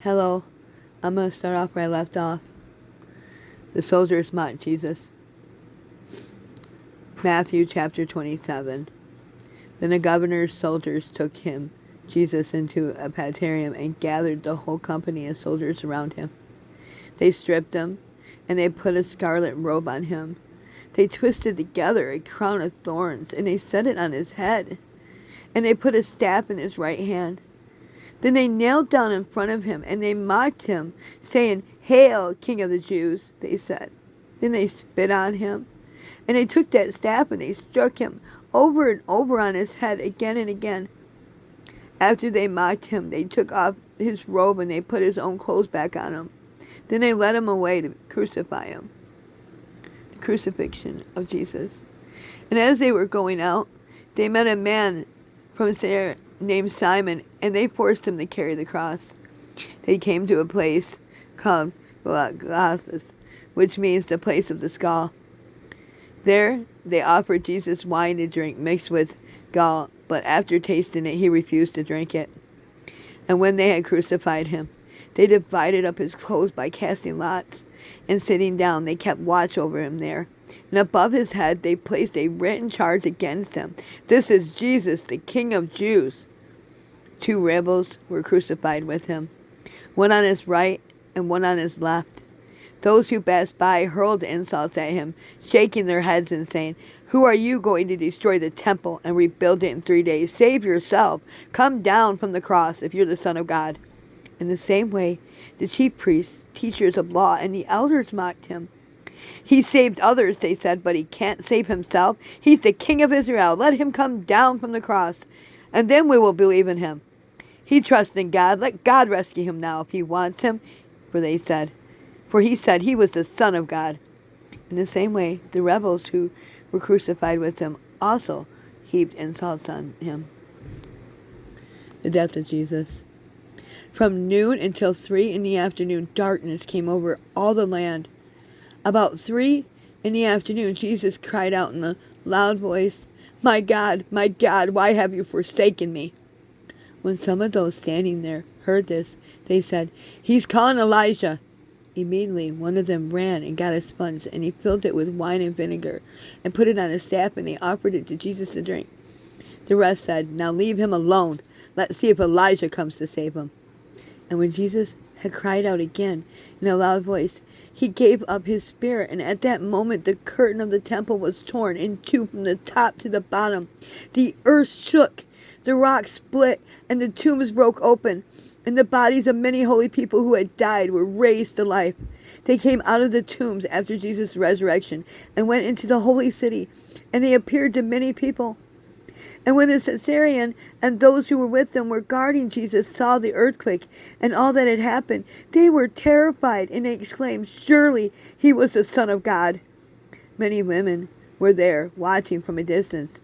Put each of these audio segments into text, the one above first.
Hello, I'm going to start off where I left off. The soldiers mocked Jesus. Matthew chapter 27. Then the governor's soldiers took him, Jesus, into a praetorium and gathered the whole company of soldiers around him. They stripped him, and they put a scarlet robe on him. They twisted together a crown of thorns, and they set it on his head. And they put a staff in his right hand. Then they knelt down in front of him, and they mocked him, saying, "Hail, King of the Jews," they said. Then they spit on him, and they took that staff, and they struck him over and over on his head again and again. After they mocked him, they took off his robe, and they put his own clothes back on him. Then they led him away to crucify him. The Crucifixion of Jesus. And as they were going out, they met a man from Syria named Simon, and they forced him to carry the cross. They came to a place called Golgotha, which means the place of the skull. There they offered Jesus wine to drink mixed with gall, but after tasting it, he refused to drink it. And when they had crucified him, they divided up his clothes by casting lots, and sitting down, they kept watch over him there. And above his head they placed a written charge against him. "This is Jesus, the King of Jews." 2 rebels were crucified with him, one on his right and one on his left. Those who passed by hurled insults at him, shaking their heads and saying, "Who are you going to destroy the temple and rebuild it in 3 days? Save yourself. Come down from the cross if you're the Son of God." In the same way, the chief priests, teachers of law, and the elders mocked him. "He saved others," they said, "but he can't save himself. He's the King of Israel. Let him come down from the cross, and then we will believe in him. He trusts in God. Let God rescue him now if he wants him." For he said he was the Son of God. In the same way, the rebels who were crucified with him also heaped insults on him. The death of Jesus. From noon until 3 in the afternoon, darkness came over all the land. About 3 in the afternoon, Jesus cried out in a loud voice, my God, why have you forsaken me?" When some of those standing there heard this, they said, "He's calling Elijah." Immediately one of them ran and got a sponge, and he filled it with wine and vinegar, and put it on a staff, and they offered it to Jesus to drink. The rest said, "Now leave him alone. Let's see if Elijah comes to save him." And when Jesus had cried out again in a loud voice, he gave up his spirit, and at that moment the curtain of the temple was torn in two from the top to the bottom. The earth shook, the rocks split, and the tombs broke open, and the bodies of many holy people who had died were raised to life. They came out of the tombs after Jesus' resurrection and went into the holy city, and they appeared to many people. And when the centurion and those who were with them were guarding Jesus saw the earthquake and all that had happened, they were terrified, and they exclaimed, "Surely he was the Son of God." Many women were there watching from a distance.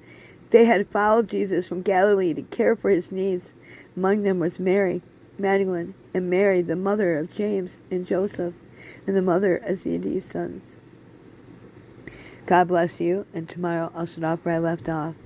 They had followed Jesus from Galilee to care for his needs. Among them was Mary Magdalene, and Mary, the mother of James and Joseph, and the mother of Zebedee's sons. God bless you, and tomorrow I'll start off where I left off.